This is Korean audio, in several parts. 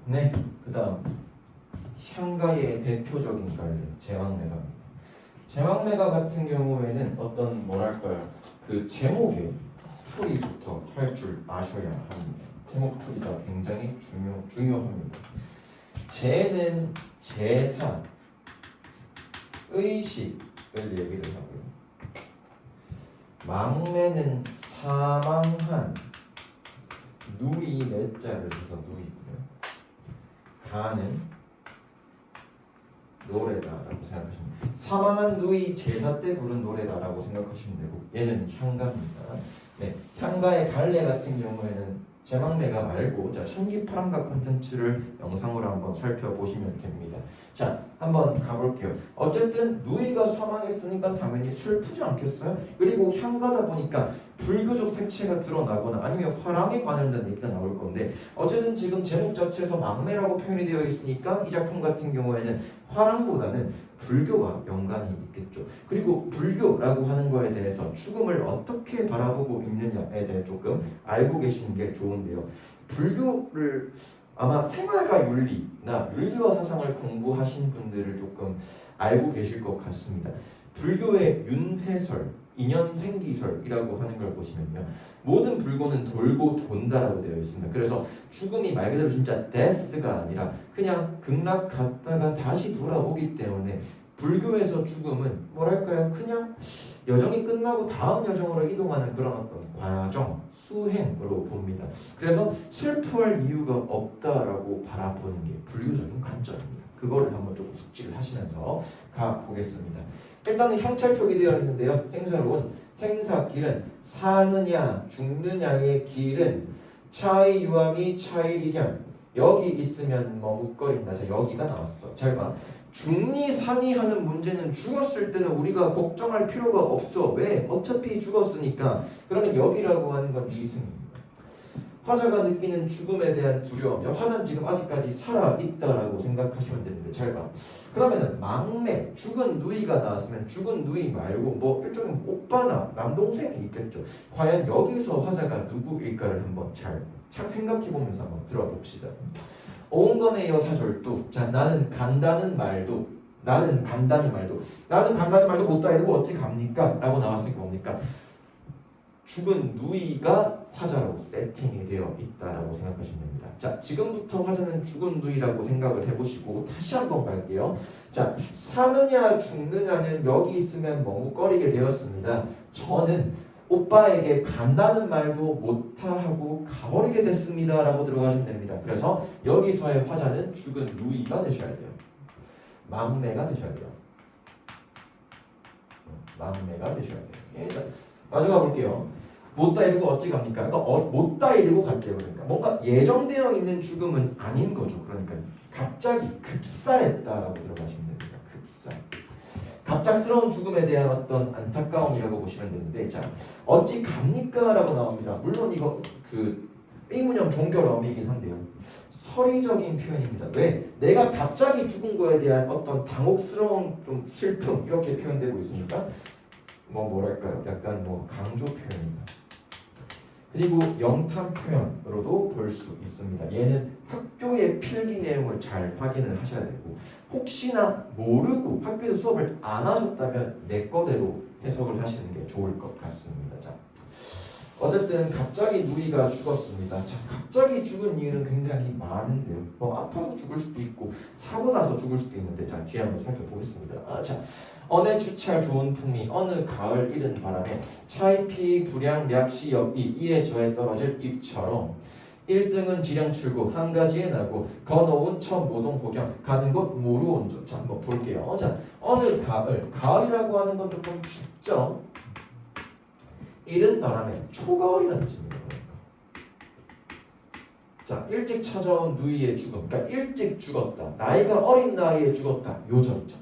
네, 그 다음 향가의 대표적인 깔려 제왕매가입니다. 제왕매가 같은 경우에는 어떤 뭐랄까요 그 제목에 풀이부터 할 줄 아셔야 합니다. 제목 풀이가 굉장히 중요합니다. 제는 제사, 의식을 얘기를 하고요. 망매는 사망한, 누이 내자를 해서 누이고요. 가는 노래다라고 생각하시면 돼요. 사망한 누이 제사 때 부른 노래다라고 생각하시면 되고, 얘는 향가입니다. 네, 향가의 갈래 같은 경우에는 제망매가 말고, 자, 천기파랑가 콘텐츠를 영상으로 한번 살펴보시면 됩니다. 자, 한번 가볼게요. 어쨌든 누이가 사망했으니까 당연히 슬프지 않겠어요? 그리고 향가다 보니까 불교적 색채가 드러나거나 아니면 화랑에 관련된 얘기가 나올 건데, 어쨌든 지금 제목 자체에서 망매라고 표현이 되어 있으니까 이 작품 같은 경우에는 화랑보다는 불교와 연관이 있겠죠. 그리고 불교라고 하는 거에 대해서 죽음을 어떻게 바라보고 있느냐에 대해 조금 알고 계시는 게 좋은데요. 불교를 아마 생활과 윤리나 윤리와 사상을 공부하신 분들을 조금 알고 계실 것 같습니다. 불교의 윤회설, 인연생기설이라고 하는 걸 보시면요, 모든 불교는 돌고 돈다라고 되어 있습니다. 그래서 죽음이 말 그대로 진짜 death가 아니라 그냥 극락 갔다가 다시 돌아오기 때문에 불교에서 죽음은 뭐랄까요, 그냥 여정이 끝나고 다음 여정으로 이동하는 그런 어떤 과정, 수행으로 봅니다. 그래서 슬퍼할 이유가 없다라고 바라보는 게 불교적인 관점입니다. 그거를 한번 조금 숙지를 하시면서 가보겠습니다. 일단은 향찰표기 되어 있는데요. 생사론, 생사길은 사느냐 죽느냐의 길은 차의 유함이 차이리견. 여기 있으면 머뭇거린다. 자, 여기가 나왔어. 잘 봐. 중리산이 하는 문제는 죽었을 때는 우리가 걱정할 필요가 없어. 왜? 어차피 죽었으니까. 그러면 여기라고 하는 건 이승입니다. 화자가 느끼는 죽음에 대한 두려움. 화자는 지금 아직까지 살아있다라고 생각하시면 되는데, 잘 봐. 그러면은 망매, 죽은 누이가 나왔으면 죽은 누이 말고 뭐 일종의 오빠나 남동생이 있겠죠. 과연 여기서 화자가 누구일까를 한번 잘 생각해보면서 한번 들어봅시다. 오은건의 여사절도. 자, 나는 간다는 말도 못 따르고 어찌 갑니까? 라고 나왔으니까 뭡니까? 죽은 누이가 화자로 세팅이 되어 있다라고 생각하시면 됩니다. 자, 지금부터 화자는 죽은 누이라고 생각을 해보시고 다시 한번 갈게요. 자, 사느냐 죽느냐는 여기 있으면 머뭇거리게 되었습니다. 저는 오빠에게 간다는 말도 못하고 가버리게 됐습니다 라고 들어가시면 됩니다. 그래서 여기서의 화자는 죽은 누이가 되셔야 돼요. 망매가 되셔야 돼요. 망매가 되셔야 돼요. 자, 마저 가볼게요. 못다 이루고 어찌 갑니까? 그러니까 못다 이루고 갈게요. 그러니까 뭔가 예정되어 있는 죽음은 아닌 거죠. 그러니까 갑자기 급사했다라고 들어가시면 됩니다. 급사. 갑작스러운 죽음에 대한 어떤 안타까움이라고 보시면 되는데, 자, 어찌 갑니까? 라고 나옵니다. 물론 이거 그 의문형 종결어미이긴 한데요, 서리적인 표현입니다. 왜? 내가 갑자기 죽은 거에 대한 어떤 당혹스러운 좀 슬픔, 이렇게 표현되고 있으니까 뭐랄까요? 약간 강조 표현입니다. 그리고 영탐 표현으로도 볼 수 있습니다. 얘는 학교의 필기 내용을 잘 확인을 하셔야 되고, 혹시나 모르고 학교에서 수업을 안 하셨다면 내 거대로 해석을 하시는 게 좋을 것 같습니다. 자, 어쨌든 갑자기 누이가 죽었습니다. 자, 갑자기 죽은 이유는 굉장히 많은데요. 아파서 죽을 수도 있고 사고 나서 죽을 수도 있는데, 자, 뒤에 한번 살펴보겠습니다. 자, 어느 주찰 좋은 품이 어느 가을 이른 바람에 차이피 불량 략시 역이 이에 저에 떨어질 잎처럼 1등은 지량 출구 한 가지에 나고 건어운 첫 모동 호경 가는 곳 모루온조. 자, 한번 볼게요. 자, 어느 가을이라고 하는 건 조금 춥죠. 이른 바람에 초가을이라는 뜻입니다. 자, 일찍 찾아온 누이의 죽음, 그러니까 일찍 죽었다, 나이가 어린 나이에 죽었다, 요절이죠.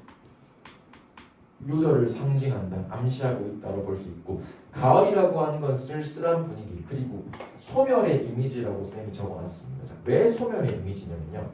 요절을 상징한다, 암시하고 있다고 볼 수 있고, 가을이라고 하는 건 쓸쓸한 분위기, 그리고 소멸의 이미지라고 선생님이 적어놨습니다. 자, 왜 소멸의 이미지냐면요,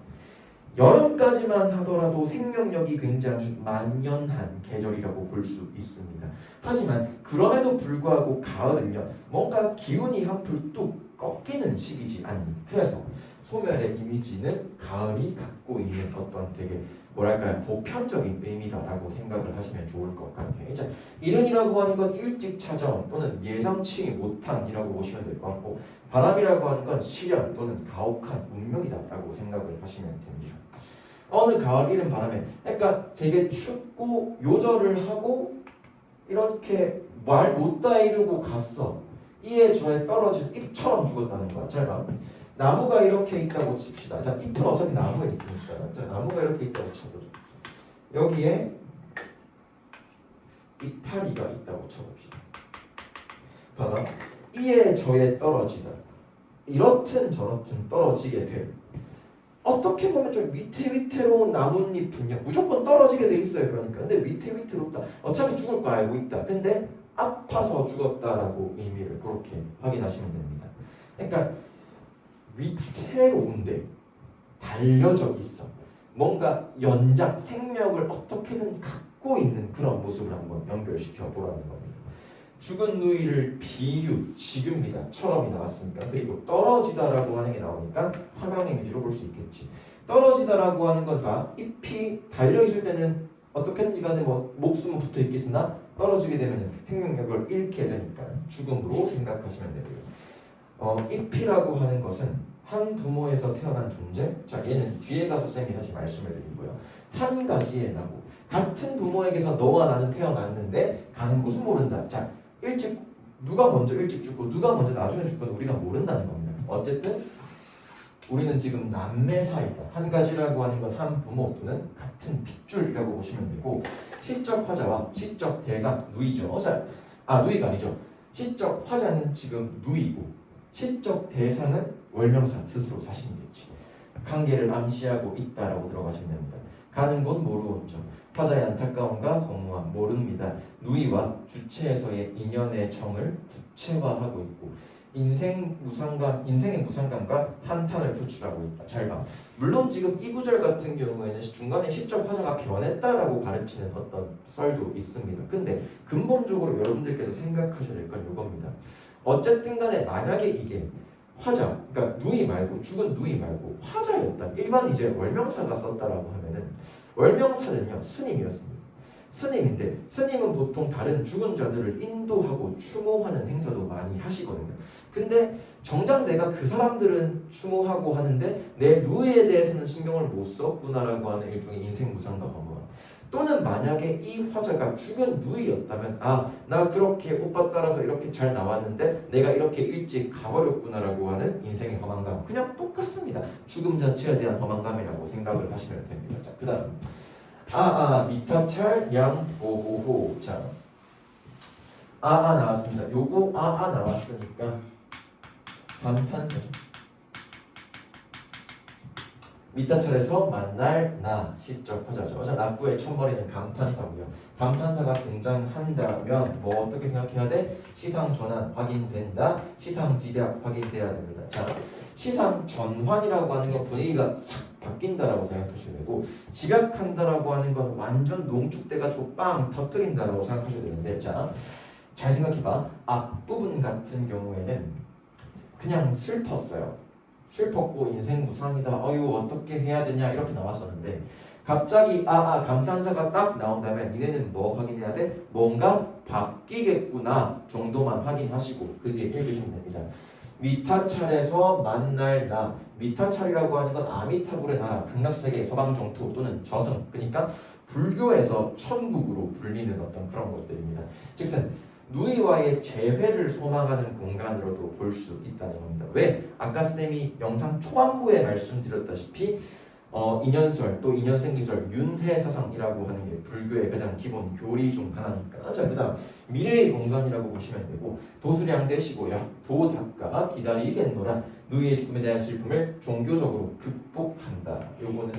여름까지만 하더라도 생명력이 굉장히 만연한 계절이라고 볼 수 있습니다. 하지만 그럼에도 불구하고 가을은요, 뭔가 기운이 한풀 뚝 꺾이는 시기지 않니. 그래서 소멸의 이미지는 가을이 갖고 있는 어떤 되게 뭐랄까요 보편적인 의미다라고 생각을 하시면 좋을 것 같아요. 자, 이른이라고 하는 건 일찍 찾아온 또는 예상치 못한이라고 보시면 될 것 같고 바람이라고 하는 건 시련 또는 가혹한 운명이다라고 생각을 하시면 됩니다. 어느 가을 이른 바람에 그러니까 되게 춥고 요절을 하고 이렇게 말 못다 이루고 갔어. 이에 저에 떨어진 잎처럼 죽었다는 거야. 잘 봐. 나무가 이렇게 있다고 칩시다. 자, 잎은 어차피 나무에 있으니까. 자, 나무가 이렇게 있다고 쳐보죠. 여기에 이파리가 있다고 쳐봅시다. 봐봐. 이에 저에 떨어지다. 이렇든 저렇든 떨어지게 돼. 어떻게 보면 좀 위태위태로운 나뭇잎은요 무조건 떨어지게 돼 있어요. 그러니까 근데 위태위태롭다. 어차피 죽을 거 알고 있다. 근데 아파서 죽었다라고 의미를 그렇게 확인하시면 됩니다. 그러니까 위태로운데 달려져 있어. 뭔가 연장 생명을 어떻게든 갖고 있는 그런 모습을 한번 연결시켜 보라는 겁니다. 죽은 누이를 비유, 지금이다, 처럼이 나왔으니까 그리고 떨어지다라고 하는 게 나오니까 화강 이미지로 볼 수 있겠지. 떨어지다라고 하는 건 다 잎이 달려있을 때는 어떻게든지 간에 뭐 목숨은 붙어 있겠으나 떨어지게 되면 생명력을 잃게 되니까 죽음으로 생각하시면 되고요. 잎이라고 하는 것은 한 부모에서 태어난 존재. 자, 얘는 뒤에 가서 쌤이 다시 말씀을 드리고요. 한 가지의 나고 같은 부모에게서 너와 나는 태어났는데 가는 곳은 모른다. 자, 일찍 누가 먼저 일찍 죽고 누가 먼저 나중에 죽고는 우리가 모른다는 겁니다. 어쨌든 우리는 지금 남매 사이다. 한 가지라고 하는 건 한 부모 또는 같은 핏줄이라고 보시면 되고 시적 화자와 시적 대상 누이죠. 자, 누이가 아니죠. 시적 화자는 지금 누이고 시적 대상은 월명사 스스로 자신이겠지. 관계를 암시하고 있다라고 들어가시면 됩니다. 가는 곳 모르온죠. 화자의 안타까움과 허무함 모릅니다. 누이와 주체에서의 인연의 정을 구체화하고 있고 인생의 무상감과 한탄을 표출하고 있다. 잘 봐. 물론 지금 이 구절 같은 경우에는 중간에 시적 화자가 변했다라고 가르치는 어떤 썰도 있습니다. 근데 근본적으로 여러분들께서 생각하셔야 될 건 이겁니다. 어쨌든 간에 만약에 이게 화자, 그러니까 누이 말고 죽은 누이 말고 화자였다. 일반 이제 월명사가 썼다라고 하면은 월명사는요 스님이었습니다. 스님인데 스님은 보통 다른 죽은 자들을 인도하고 추모하는 행사도 많이 하시거든요. 근데 정작 내가 그 사람들은 추모하고 하는데 내 누이에 대해서는 신경을 못 썼구나라고 하는 일종의 인생 무상과 허무함. 또는 만약에 이 화자가 죽은 누이였다면 나 그렇게 오빠 따라서 이렇게 잘 나왔는데 내가 이렇게 일찍 가버렸구나라고 하는 인생의 허망감 그냥 똑같습니다. 죽음 자체에 대한 허망감이라고 생각을 하시면 됩니다. 자, 그 다음 미타찰 양보호호. 자, 나왔습니다. 요거 나왔으니까 반판성 미타찰에서 만날 나 시적 화자죠. 자, 낙구의 첫머리는 간판사고요. 간판사가 등장한다면 뭐 어떻게 생각해야 돼? 시상 전환 확인된다. 시상 집약 확인돼야 됩니다. 자, 시상 전환이라고 하는 건 분위기가 싹 바뀐다라고 생각하셔야 되고 집약한다라고 하는 건 완전 농축돼가지고 빵 터뜨린다라고 생각하셔야 되는데 자, 잘 생각해봐. 앞부분 같은 경우에는 그냥 슬펐어요. 슬펐고 인생 무상이다. 어떻게 해야 되냐 이렇게 나왔었는데 갑자기 감탄사가 딱 나온다면 니네는 뭐 확인해야 돼? 뭔가 바뀌겠구나 정도만 확인하시고 그게 읽으시면 됩니다. 미타찰에서 만날 나. 미타찰이라고 하는 건 아미타불의 나라, 극락세계, 서방정토 또는 저승. 그러니까 불교에서 천국으로 불리는 어떤 그런 것들입니다. 즉슨 누이와의 재회를 소망하는 공간으로도 볼 수 있다는 겁니다. 왜? 아까 쌤이 영상 초반부에 말씀드렸다시피 인연설 또 인연생기설 윤회사상이라고 하는 게 불교의 가장 기본 교리 중 하나니까. 자, 그다음 미래의 공간이라고 보시면 되고 도수량되시고요. 도닦아 기다리겠노라. 누이의 죽음에 대한 슬픔을 종교적으로 극복한다. 요거는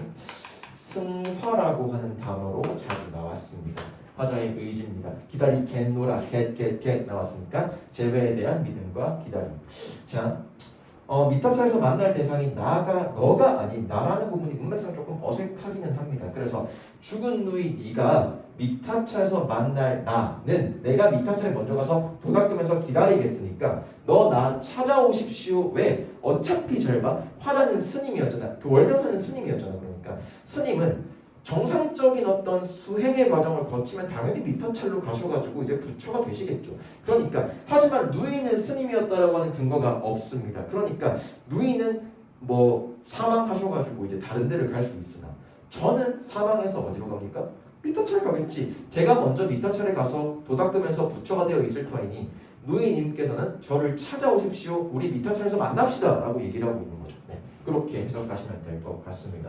승화라고 하는 단어로 자주 나왔습니다. 화자의 의지입니다. 기다리겠노라 겟 나왔으니까 재회에 대한 믿음과 기다림. 자, 미타찰에서 만날 대상이 너가 아닌 나라는 부분이 문맥상 조금 어색하기는 합니다. 그래서 죽은 누이 네가 미타차에서 만날 나는 내가 미타차에 먼저 가서 도닦으면서 기다리겠으니까 너 나 찾아오십시오. 왜? 어차피 잘 봐. 화자는 스님이었잖아. 그 월명사는 스님이었잖아. 그러니까 스님은 정상적인 어떤 수행의 과정을 거치면 당연히 미타찰로 가셔가지고 이제 부처가 되시겠죠. 그러니까 하지만 누이는 스님이었다라고 하는 근거가 없습니다. 그러니까 누이는 뭐 사망하셔가지고 이제 다른 데를 갈 수 있으나 저는 사망해서 어디로 갑니까? 미타찰에 가겠지. 제가 먼저 미타찰에 가서 도닦으면서 부처가 되어 있을 터이니 누이님께서는 저를 찾아오십시오. 우리 미타찰에서 만납시다 라고 얘기를 하고 있는 거죠. 네, 그렇게 해석하시면 될 것 같습니다.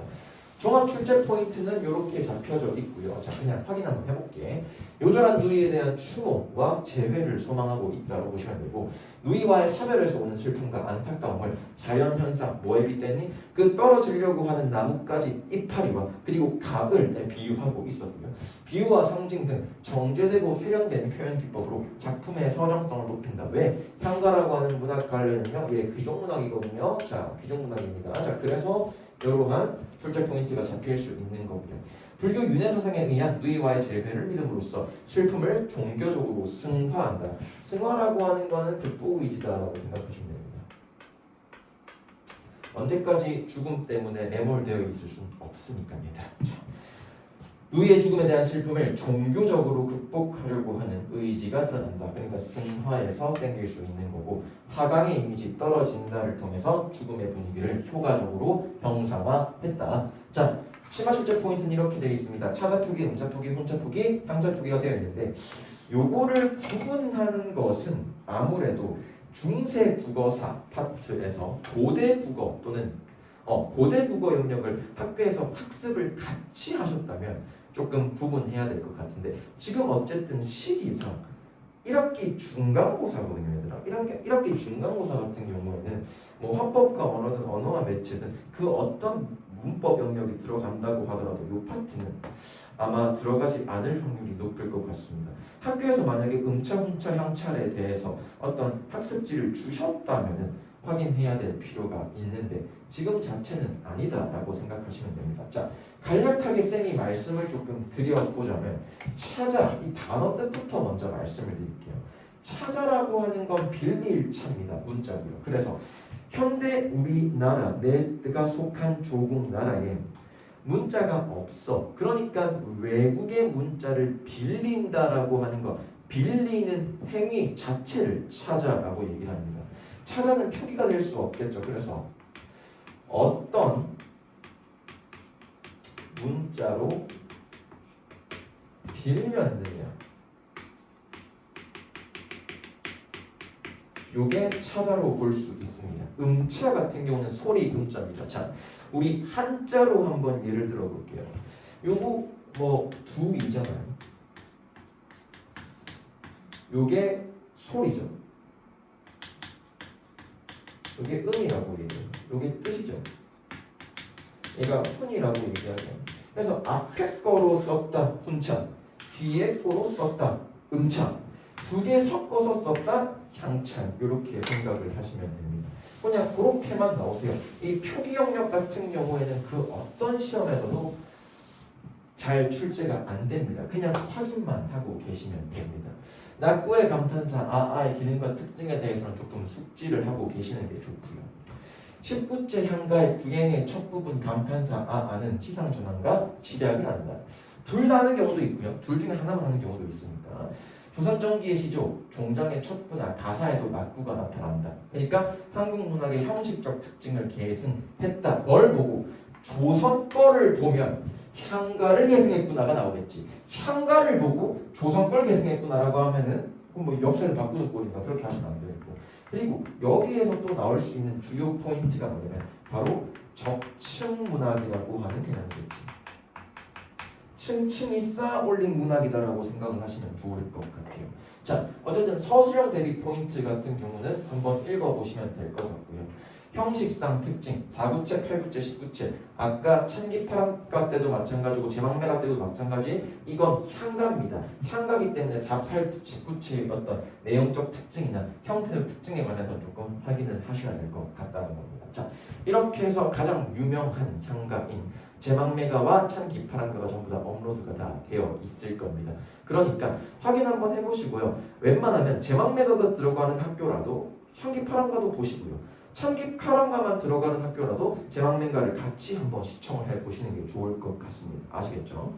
종합 출제 포인트는 이렇게 잡혀져 있고요. 자, 그냥 확인 한번 해볼게. 요절한 누이에 대한 추모와 재회를 소망하고 있다고 보시면 되고, 누이와의 사별에서 오는 슬픔과 안타까움을 자연현상, 뭐에 빗대니 그 떨어지려고 하는 나뭇가지 이파리와 그리고 각을 비유하고 있었고요. 비유와 상징 등 정제되고 세련된 표현 기법으로 작품의 서정성을 높인다. 왜? 향가라고 하는 문학 관련은요, 예, 귀족문학이거든요. 자, 귀족문학입니다. 자, 그래서 이러한 출제 포인트가 잡힐 수 있는 거고요. 불교 윤회 사상에 의한 누이와의 재회를 믿음으로써 슬픔을 종교적으로 승화한다. 승화라고 하는 거는 극복의지다라고 생각하시면 됩니다. 언제까지 죽음 때문에 매몰되어 있을 수는 없으니까요. 누이의 죽음에 대한 슬픔을 종교적으로 극복하려고 하는 의지가 드러난다. 그러니까 승화에서 땡길 수 있는 거고, 하강의 이미지 떨어진다를 통해서 죽음의 분위기를 효과적으로 형상화했다. 자, 심화 출제 포인트는 이렇게 되어 있습니다. 차자표기, 음자표기, 혼자표기, 향자표기가 되어 있는데 요거를 구분하는 것은 아무래도 중세 국어사 파트에서 고대 국어 또는 고대 국어 영역을 학교에서 학습을 같이 하셨다면 조금 구분해야 될 것 같은데, 지금 어쨌든 시기상 1학기 중간고사거든요, 얘들아. 1학기 중간고사 같은 경우에는 뭐 화법과 언어든 언어와 매체든 그 어떤 문법 영역이 들어간다고 하더라도 이 파트는 아마 들어가지 않을 확률이 높을 것 같습니다. 학교에서 만약에 음차, 훈차, 향찰에 대해서 어떤 학습지를 주셨다면 확인해야 될 필요가 있는데 지금 자체는 아니다라고 생각하시면 됩니다. 자, 간략하게 쌤이 말씀을 조금 드려보자면 찾아, 이 단어 뜻부터 먼저 말씀을 드릴게요. 찾아라고 하는 건 빌리일차입니다. 문자고요. 그래서 현대 우리나라, 내가 속한 조국 나라에 문자가 없어. 그러니까 외국의 문자를 빌린다라고 하는 것, 빌리는 행위 자체를 찾아라고 얘기를 합니다. 찾아는 표기가 될 수 없겠죠. 그래서 어떤 문자로 빌면 되냐, 요게 찾아로 볼 수 있습니다. 음차 같은 경우는 소리 음자입니다. 자, 우리 한자로 한번 예를 들어 볼게요. 요거 뭐 두이잖아요. 요게 소리죠. 요게 음이라고 얘기해요. 요게 뜻이죠. 얘가 훈이라고 얘기하죠. 그래서 앞에 거로 썼다 훈차, 뒤에 거로 썼다 음차, 두 개 섞어서 썼다 향찬, 이렇게 생각을 하시면 됩니다. 그냥 그렇게만 나오세요. 이 표기 영역 같은 경우에는 그 어떤 시험에서도 잘 출제가 안 됩니다. 그냥 확인만 하고 계시면 됩니다. 낙구의 감탄사 아아의 기능과 특징에 대해서는 조금 숙지를 하고 계시는 게 좋고요. 19째 향가의 구행의 첫 부분 감탄사 아아는 시상전환과 시작을 한다. 둘 다 하는 경우도 있고요. 둘 중에 하나만 하는 경우도 있으니까. 조선전기의 시조, 종장의 첫 분화, 가사에도 낙구가 나타난다. 그러니까 한국 문학의 형식적 특징을 계승했다. 뭘 보고? 조선 거를 보면 향가를 계승했구나가 나오겠지. 향가를 보고 조선 걸 계승했구나라고 하면은 뭐 역사를 바꾸는 꼴이니까 그렇게 하시면 안 되고. 그리고 여기에서 또 나올 수 있는 주요 포인트가 뭐냐면 바로 적층 문학이라고 하는 개념이겠지. 층층이 쌓아 올린 문학이다라고 생각을 하시면 좋을 것 같아요. 자, 어쨌든 서술형 대비 포인트 같은 경우는 한번 읽어보시면 될 것 같고요. 형식상 특징, 4구체, 8구체, 19체. 아까 찬기파랑가 때도 마찬가지고 제망매가 때도 마찬가지. 이건 향가입니다. 향가기 때문에 4, 8, 19체의 어떤 내용적 특징이나 형태적 특징에 관해서 조금 확인을 하셔야 될 것 같다는 겁니다. 자, 이렇게 해서 가장 유명한 향가인 제망매가와 찬기파랑가가 전부 다 업로드가 다 되어 있을 겁니다. 그러니까 확인 한번 해보시고요. 웬만하면 제망매가가 들어가는 학교라도 향기파랑가도 보시고요. 찬기파랑가만 들어가는 학교라도 제망매가를 같이 한번 시청을 해보시는 게 좋을 것 같습니다. 아시겠죠?